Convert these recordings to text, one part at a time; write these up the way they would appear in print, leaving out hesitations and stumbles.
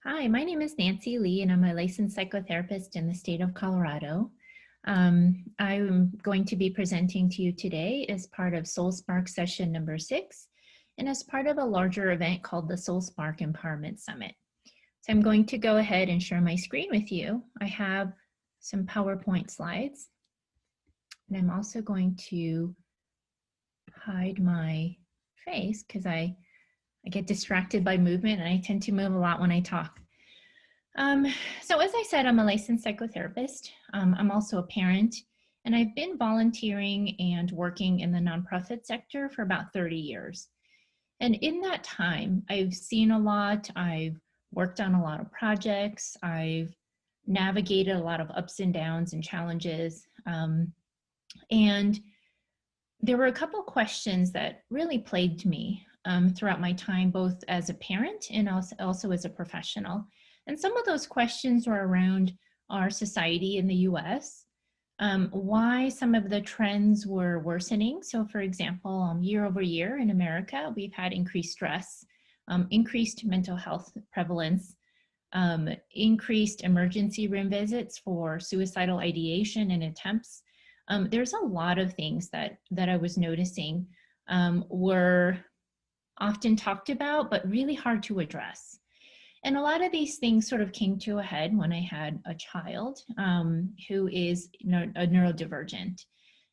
Hi, my name is Nancy Lee, and I'm a licensed psychotherapist in the state of Colorado. I'm going to be presenting to you today as part of SoulSpark session number 6 and as part of a larger event called the SoulSpark Empowerment Summit. So I'm going to go ahead and share my screen with you. I have some PowerPoint slides, and I'm also going to hide my face because I get distracted by movement, and I tend to move a lot when I talk. So as I said, I'm a licensed psychotherapist. I'm also a parent, and I've been volunteering and working in the nonprofit sector for about 30 years. And in that time, I've seen a lot. I've worked on a lot of projects. I've navigated a lot of ups and downs and challenges. And there were a couple questions that really plagued me throughout my time, both as a parent and also as a professional. And some of those questions were around our society in the US, why some of the trends were worsening. So for example, year over year in America, we've had increased stress, increased mental health prevalence, increased emergency room visits for suicidal ideation and attempts. There's a lot of things that I was noticing were often talked about, but really hard to address. And a lot of these things sort of came to a head when I had a child who is a neurodivergent.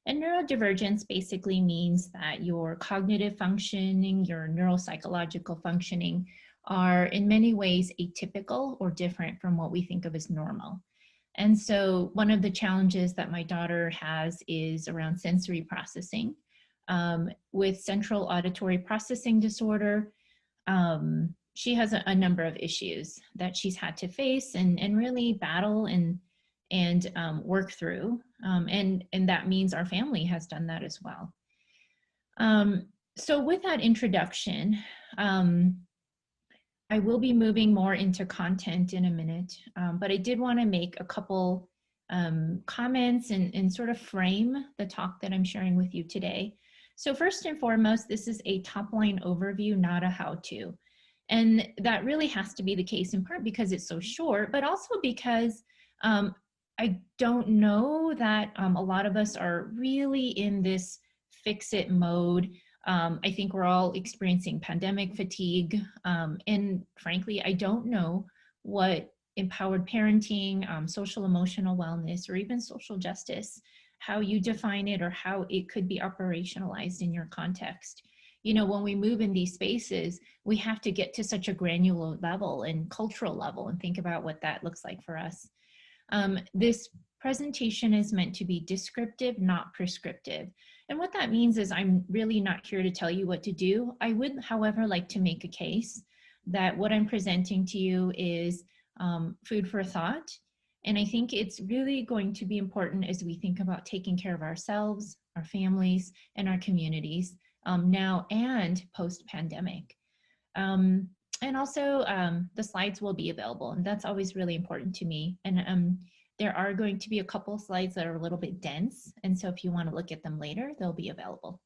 And neurodivergence basically means that your cognitive functioning, your neuropsychological functioning are in many ways atypical or different from what we think of as normal. And so one of the challenges that my daughter has is around sensory processing. With central auditory processing disorder, she has a number of issues that she's had to face and really battle and work through. And that means our family has done that as well. So with that introduction, I will be moving more into content in a minute, but I did want to make a couple comments and sort of frame the talk that I'm sharing with you today. So first and foremost, this is a top-line overview, not a how-to. And that really has to be the case in part because it's so short, but also because I don't know that a lot of us are really in this fix-it mode. I think we're all experiencing pandemic fatigue. And frankly, I don't know what empowered parenting, social emotional wellness, or even social justice, how you define it or how it could be operationalized in your context. You know, when we move in these spaces, we have to get to such a granular level and cultural level and think about what that looks like for us. This presentation is meant to be descriptive, not prescriptive. And what that means is I'm really not here to tell you what to do. I would, however, like to make a case that what I'm presenting to you is food for thought. And I think it's really going to be important as we think about taking care of ourselves, our families, and our communities now and post-pandemic. And also the slides will be available, and that's always really important to me. And there are going to be a couple slides that are a little bit dense, and so if you want to look at them later, they'll be available.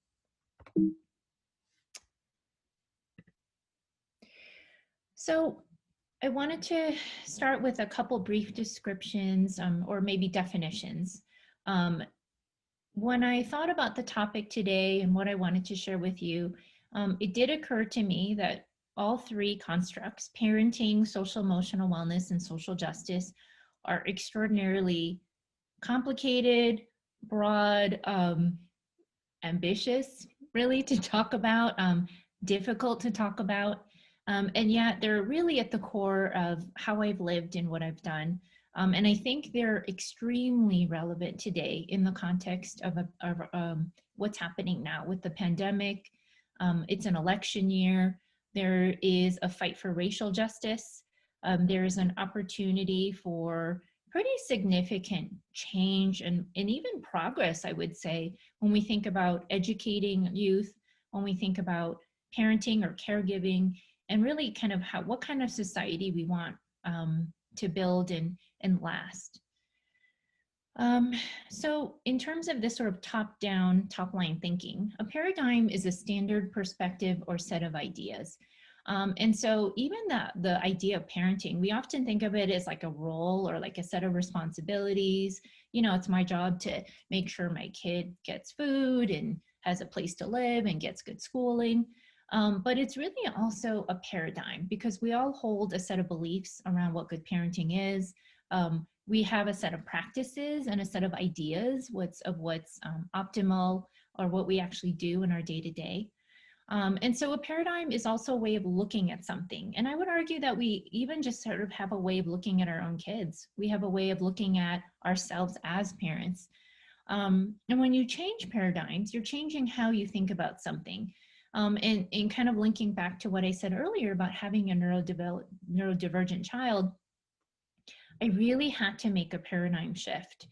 So I wanted to start with a couple brief descriptions or maybe definitions. When I thought about the topic today and what I wanted to share with you, it did occur to me that all three constructs, parenting, social emotional wellness, and social justice, are extraordinarily complicated, broad, ambitious, really, to talk about, difficult to talk about, and yet they're really at the core of how I've lived and what I've done. And I think they're extremely relevant today in the context of what's happening now with the pandemic. It's an election year. There is a fight for racial justice. There is an opportunity for pretty significant change and even progress, I would say, when we think about educating youth, when we think about parenting or caregiving, and really kind of what kind of society we want to build and last. So in terms of this sort of top-down, top-line thinking, a paradigm is a standard perspective or set of ideas. And so even the idea of parenting, we often think of it as like a role or like a set of responsibilities. You know, it's my job to make sure my kid gets food and has a place to live and gets good schooling. But it's really also a paradigm because we all hold a set of beliefs around what good parenting is. We have a set of practices and a set of ideas what's optimal or what we actually do in our day to day. And so a paradigm is also a way of looking at something. And I would argue that we even just sort of have a way of looking at our own kids. We have a way of looking at ourselves as parents. And when you change paradigms, you're changing how you think about something. And kind of linking back to what I said earlier about having a neurodivergent child, I really had to make a paradigm shift.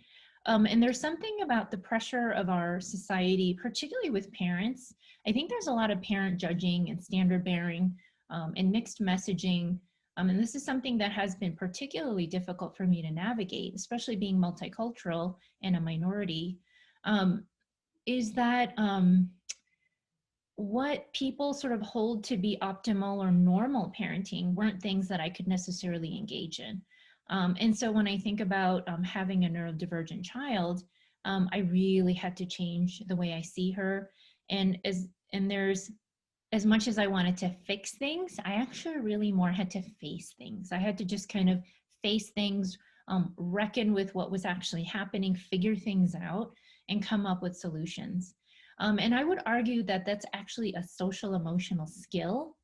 And there's something about the pressure of our society, particularly with parents. I think there's a lot of parent judging and standard bearing and mixed messaging. And this is something that has been particularly difficult for me to navigate, especially being multicultural and a minority, is that what people sort of hold to be optimal or normal parenting weren't things that I could necessarily engage in. And so when I think about having a neurodivergent child, I really had to change the way I see her. And there's as much as I wanted to fix things, I actually really more had to face things. I had to just kind of face things, reckon with what was actually happening, figure things out, and come up with solutions. And I would argue that that's actually a social emotional skill.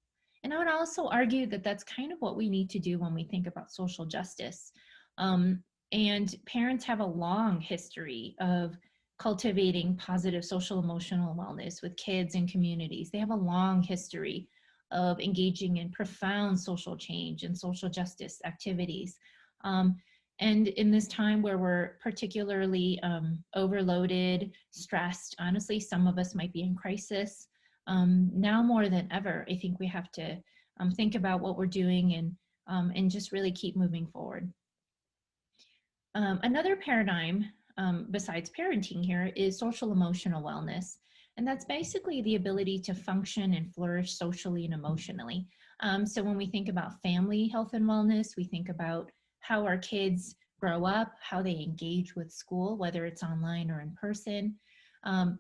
And I would also argue that that's kind of what we need to do when we think about social justice. And parents have a long history of cultivating positive social emotional wellness with kids and communities. They have a long history of engaging in profound social change and social justice activities. Um, and in this time where we're particularly overloaded, stressed, honestly, some of us might be in crisis. Now more than ever, I think we have to think about what we're doing and just really keep moving forward. Another paradigm besides parenting here is social emotional wellness. And that's basically the ability to function and flourish socially and emotionally. So when we think about family health and wellness, we think about how our kids grow up, how they engage with school, whether it's online or in person. Um,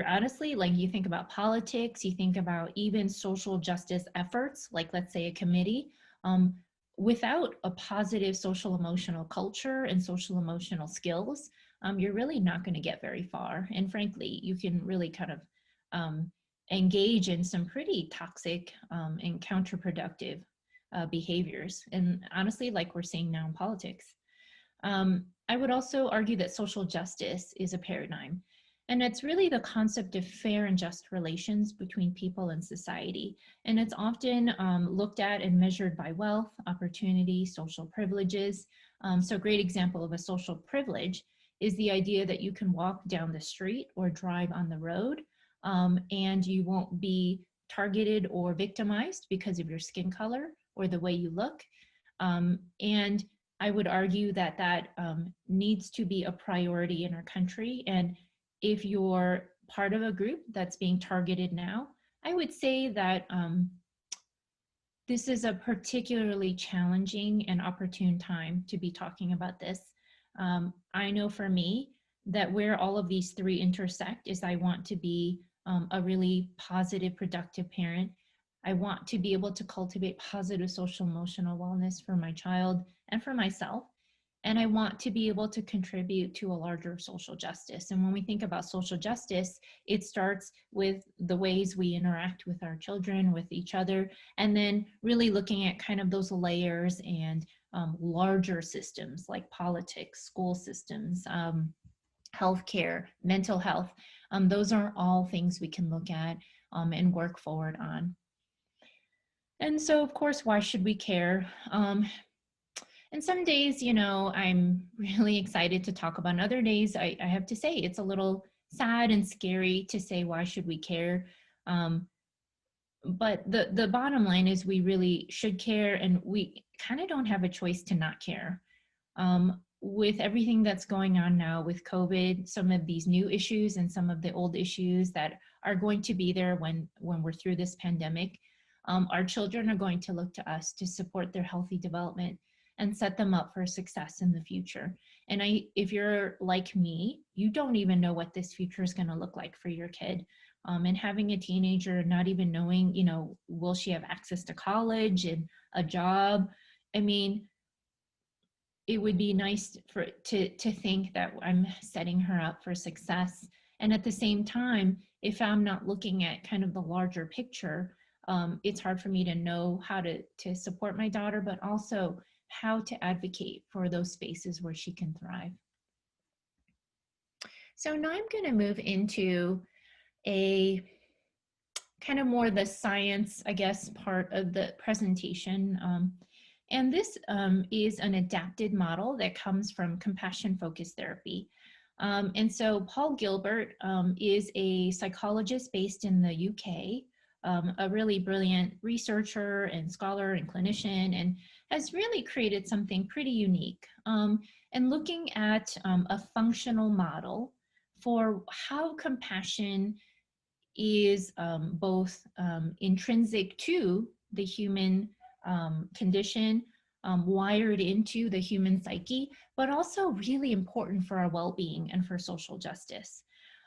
Honestly, like you think about politics, you think about even social justice efforts, like let's say a committee, um, without a positive social emotional culture and social emotional skills, you're really not going to get very far. And frankly, you can really kind of um, engage in some pretty toxic and counterproductive behaviors. And honestly, like we're seeing now in politics. I would also argue that social justice is a paradigm. And it's really the concept of fair and just relations between people and society. And it's often looked at and measured by wealth, opportunity, social privileges. So a great example of a social privilege is the idea that you can walk down the street or drive on the road and you won't be targeted or victimized because of your skin color or the way you look. And I would argue that that needs to be a priority in our country. And if you're part of a group that's being targeted now, I would say that this is a particularly challenging and opportune time to be talking about this. I know for me that where all of these three intersect is I want to be a really positive, productive parent. I want to be able to cultivate positive social emotional wellness for my child and for myself. And I want to be able to contribute to a larger social justice. And when we think about social justice, it starts with the ways we interact with our children, with each other, and then really looking at kind of those layers and larger systems like politics, school systems, healthcare, mental health. Those are all things we can look at and work forward on. And so, of course, why should we care? And some days, you know, I'm really excited to talk about. And other days, I have to say, it's a little sad and scary to say, why should we care? But the bottom line is we really should care, and we kind of don't have a choice to not care. With everything that's going on now with COVID, some of these new issues and some of the old issues that are going to be there when we're through this pandemic, Our children are going to look to us to support their healthy development and set them up for success in the future. And if you're like me, you don't even know what this future is going to look like for your kid. And having a teenager, not even knowing, will she have access to college and a job? I mean, it would be nice to think that I'm setting her up for success. And at the same time, if I'm not looking at kind of the larger picture, it's hard for me to know how to support my daughter, but also how to advocate for those spaces where she can thrive. So now I'm going to move into a kind of more the science, I guess, part of the presentation. And this is an adapted model that comes from compassion-focused therapy. And so Paul Gilbert is a psychologist based in the UK, a really brilliant researcher and scholar and clinician, and has really created something pretty unique. And looking at a functional model for how compassion is both intrinsic to the human condition, wired into the human psyche, but also really important for our well-being and for social justice.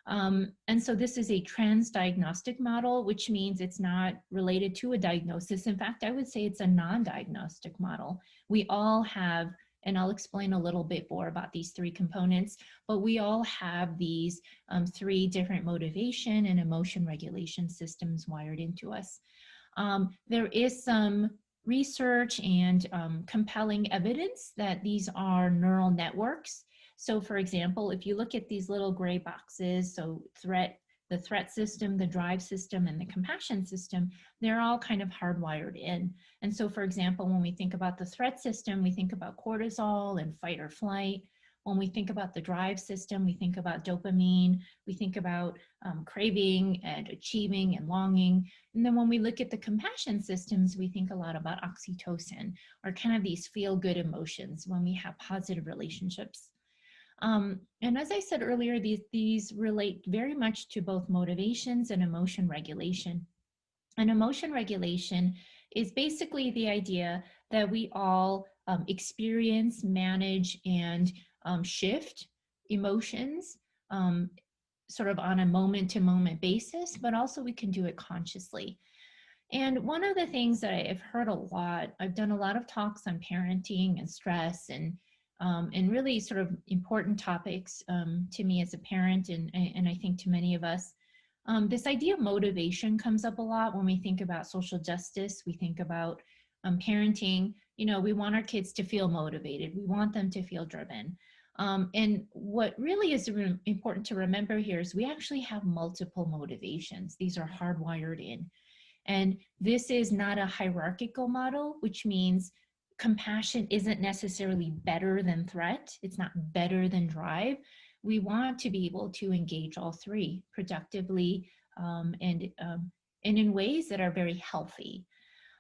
And so this is a transdiagnostic model, which means it's not related to a diagnosis. In fact, I would say it's a non-diagnostic model. We all have, and I'll explain a little bit more about these three components, but we all have these three different motivation and emotion regulation systems wired into us. There is some research and compelling evidence that these are neural networks. So for example, if you look at these little gray boxes, so the threat system, the drive system, and the compassion system, they're all kind of hardwired in. And so for example, when we think about the threat system, we think about cortisol and fight or flight. When we think about the drive system, we think about dopamine, we think about craving and achieving and longing. And then when we look at the compassion systems, we think a lot about oxytocin, or kind of these feel-good emotions when we have positive relationships. And as I said earlier, these relate very much to both motivations and emotion regulation. And emotion regulation is basically the idea that we all experience, manage, and shift emotions sort of on a moment-to-moment basis, but also we can do it consciously. And one of the things that I've heard a lot, I've done a lot of talks on parenting and stress and really sort of important topics to me as a parent, and I think to many of us. This idea of motivation comes up a lot when we think about social justice. We think about parenting. We want our kids to feel motivated. We want them to feel driven. And what really is important to remember here is we actually have multiple motivations. These are hardwired in. And this is not a hierarchical model, which means compassion isn't necessarily better than threat. It's not better than drive. We want to be able to engage all three productively and in ways that are very healthy.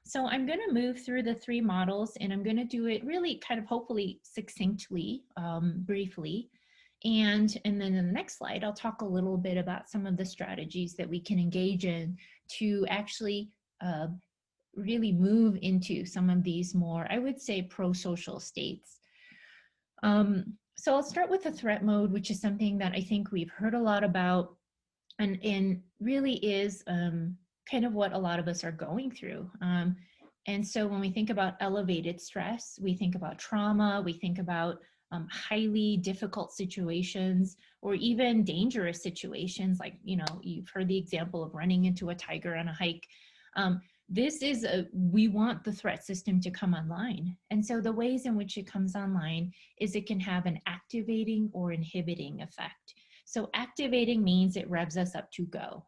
So I'm going to move through the three models, and I'm going to do it really kind of hopefully succinctly, briefly. And then in the next slide, I'll talk a little bit about some of the strategies that we can engage in to actually really move into some of these more, I would say, pro-social states. So I'll start with the threat mode, which is something that I think we've heard a lot about and really is kind of what a lot of us are going through. And so when we think about elevated stress, we think about trauma, we think about highly difficult situations, or even dangerous situations, like, you've heard the example of running into a tiger on a hike. We want the threat system to come online. And so the ways in which it comes online is it can have an activating or inhibiting effect. So activating means it revs us up to go.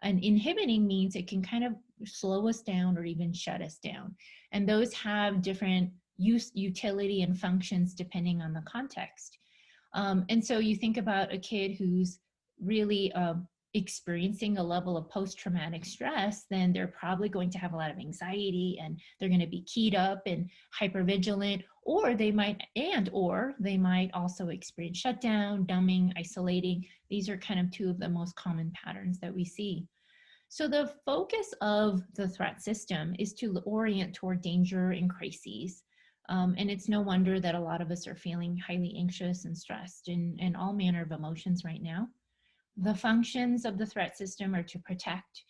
And inhibiting means it can kind of slow us down or even shut us down. And those have different utility and functions depending on the context. And so you think about a kid who's really experiencing a level of post-traumatic stress, then they're probably going to have a lot of anxiety, and they're going to be keyed up and hypervigilant, or they might also experience shutdown, numbing, isolating. These are kind of two of the most common patterns that we see. So the focus of the threat system is to orient toward danger and crises. And it's no wonder that a lot of us are feeling highly anxious and stressed and all manner of emotions right now. The functions of the threat system are to protect.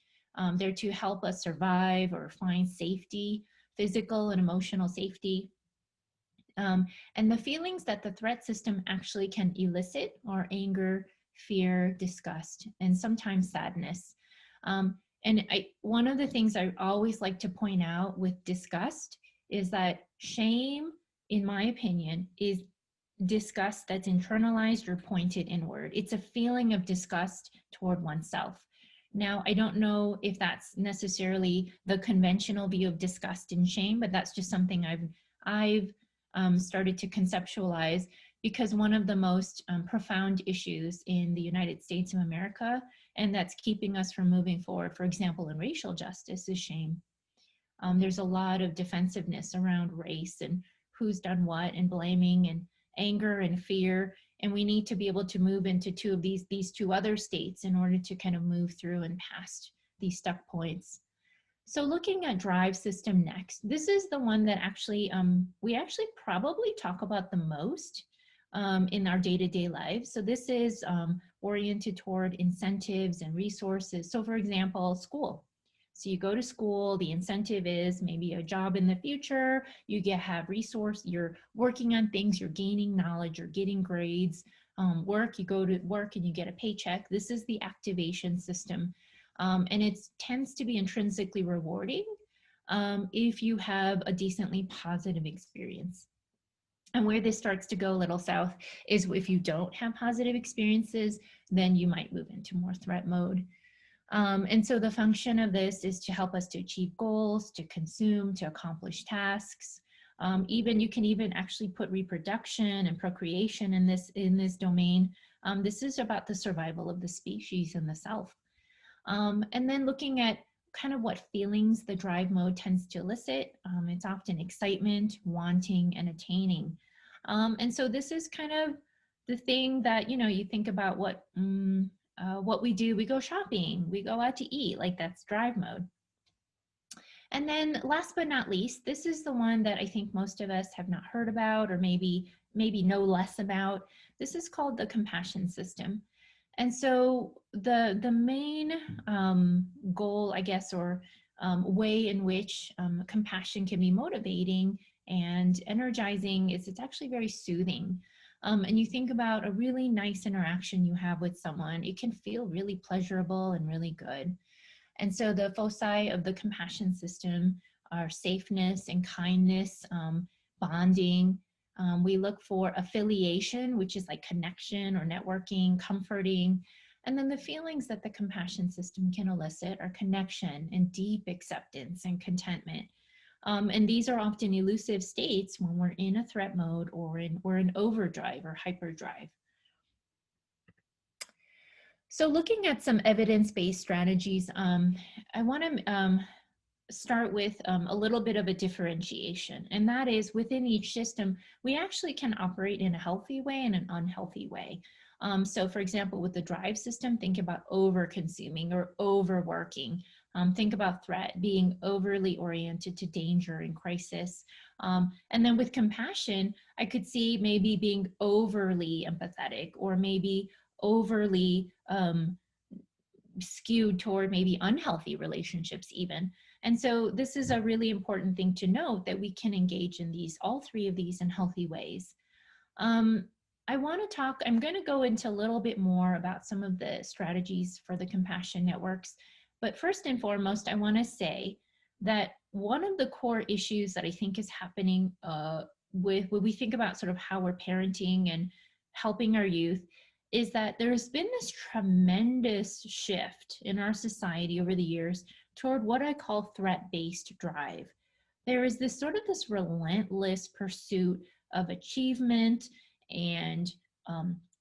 They're to help us survive or find safety, physical and emotional safety. Um, and the feelings that the threat system actually can elicit are anger, fear, disgust, and sometimes sadness. One of the things I always like to point out with disgust is that shame, in my opinion, is disgust that's internalized or pointed inward. It's a feeling of disgust toward oneself. Now, I don't know if that's necessarily the conventional view of disgust and shame, but that's just something I've started to conceptualize, because one of the most profound issues in the United States of America, and that's keeping us from moving forward, for example, in racial justice, is shame. There's a lot of defensiveness around race and who's done what, and blaming and anger and fear. And we need to be able to move into these two other states in order to kind of move through and past these stuck points. So looking at drive system next, this is the one that actually we actually probably talk about the most in our day-to-day lives. So this is oriented toward incentives and resources. So for example, school. So you go to school, the incentive is maybe a job in the future, have resource, you're working on things, you're gaining knowledge, you're getting grades, work, you go to work and you get a paycheck. This is the activation system. And it tends to be intrinsically rewarding if you have a decently positive experience. And where this starts to go a little south is if you don't have positive experiences, then you might move into more threat mode. And so the function of this is to help us to achieve goals, to consume, to accomplish tasks. You can even actually put reproduction and procreation in this domain. This is about the survival of the species and the self. And then looking at kind of what feelings the drive mode tends to elicit. It's often excitement, wanting, and attaining. And so this is kind of the thing that, you think about what we do. We go shopping, we go out to eat, like that's drive mode. And then last but not least, this is the one that I think most of us have not heard about, or maybe know less about. This is called the compassion system. And so the main goal, I guess, or way in which compassion can be motivating and energizing is it's actually very soothing. And you think about a really nice interaction you have with someone, it can feel really pleasurable and really good. And so the foci of the compassion system are safeness and kindness, bonding. We look for affiliation, which is like connection or networking, comforting. And then the feelings that the compassion system can elicit are connection and deep acceptance and contentment. And these are often elusive states when we're in a threat mode or we're in overdrive or hyperdrive. So looking at some evidence-based strategies, I want to start with a little bit of a differentiation, and that is within each system, we actually can operate in a healthy way and an unhealthy way. So for example, with the drive system, think about over-consuming or overworking. Think about threat, being overly oriented to danger and crisis. And then with compassion, I could see maybe being overly empathetic, or maybe overly skewed toward maybe unhealthy relationships even. And so this is a really important thing to note, that we can engage in all three of these in healthy ways. I'm going to go into a little bit more about some of the strategies for the compassion networks. But first and foremost, I want to say that one of the core issues that I think is happening when we think about sort of how we're parenting and helping our youth is that there's been this tremendous shift in our society over the years toward what I call threat-based drive. There is this relentless pursuit of achievement and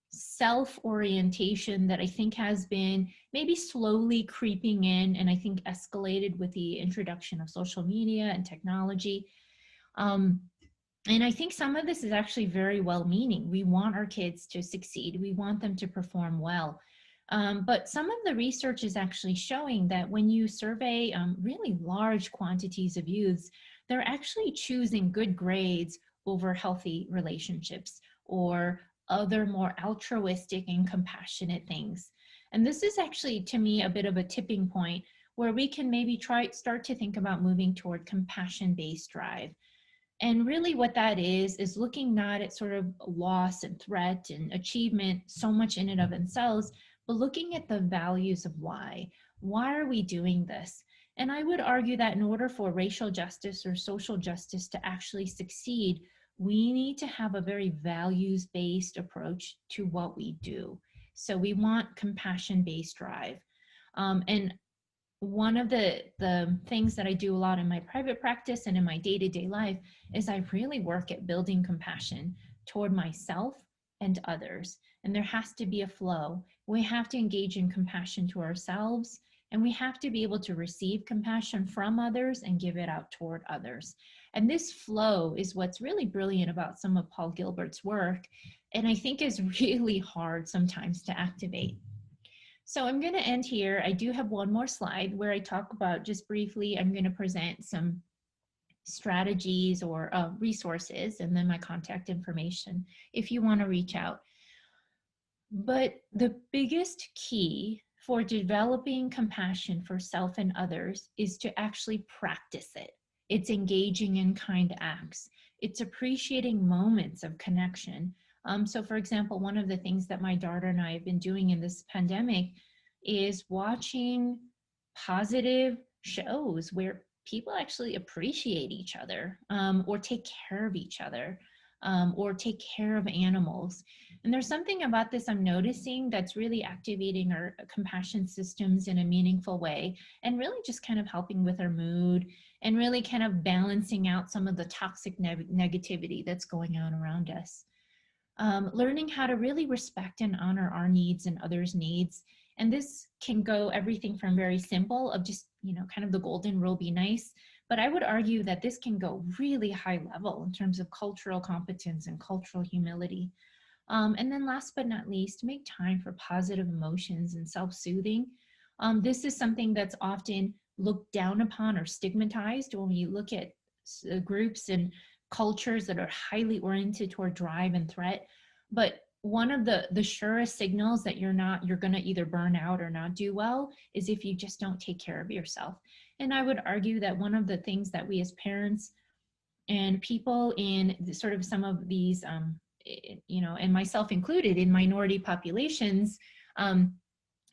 self-orientation that I think has been maybe slowly creeping in, and I think escalated with the introduction of social media and technology. And I think some of this is actually very well-meaning. We want our kids to succeed. We want them to perform well. But some of the research is actually showing that when you survey really large quantities of youths, they're actually choosing good grades over healthy relationships or other more altruistic and compassionate things. And this is actually, to me, a bit of a tipping point where we can maybe start to think about moving toward compassion-based drive. And really what that is looking not at sort of loss and threat and achievement so much in and of themselves, but looking at the values of why. Why are we doing this? And I would argue that in order for racial justice or social justice to actually succeed, we need to have a very values-based approach to what we do. So we want compassion-based drive. And one of the things that I do a lot in my private practice and in my day-to-day life is I really work at building compassion toward myself and others. And there has to be a flow. We have to engage in compassion to ourselves, and we have to be able to receive compassion from others and give it out toward others. And this flow is what's really brilliant about some of Paul Gilbert's work, and I think is really hard sometimes to activate. So I'm going to end here. I do have one more slide where I talk about, just briefly, I'm going to present some strategies or resources and then my contact information if you want to reach out. But the biggest key for developing compassion for self and others is to actually practice it. It's engaging in kind acts. It's appreciating moments of connection. So for example, one of the things that my daughter and I have been doing in this pandemic is watching positive shows where people actually appreciate each other, or take care of each other, or take care of animals. And there's something about this I'm noticing that's really activating our compassion systems in a meaningful way, and really just kind of helping with our mood and really kind of balancing out some of the toxic negativity that's going on around us. Learning how to really respect and honor our needs and others' needs. And this can go everything from very simple of just, kind of the golden rule, be nice. But I would argue that this can go really high level in terms of cultural competence and cultural humility. And then last but not least, make time for positive emotions and self-soothing. This is something that's often looked down upon or stigmatized when we look at groups and cultures that are highly oriented toward drive and threat. But one of the surest signals that you're going to either burn out or not do well is if you just don't take care of yourself. And I would argue that one of the things that we as parents and people in sort of some of these, and myself included, in minority populations,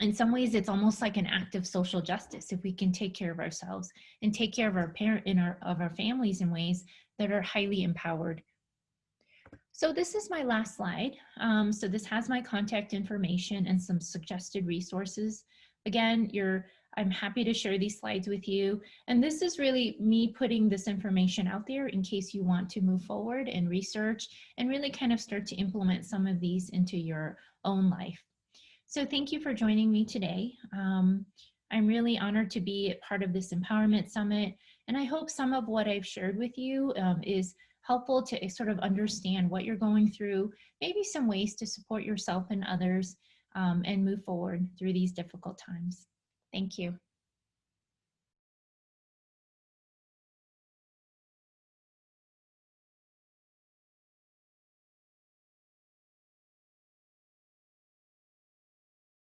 in some ways it's almost like an act of social justice if we can take care of ourselves and take care of our families in ways that are highly empowered. So this is my last slide. So this has my contact information and some suggested resources. Again, I'm happy to share these slides with you. And this is really me putting this information out there in case you want to move forward and research and really kind of start to implement some of these into your own life. So thank you for joining me today. I'm really honored to be part of this Empowerment Summit. And I hope some of what I've shared with you is helpful to sort of understand what you're going through, maybe some ways to support yourself and others, and move forward through these difficult times. Thank you.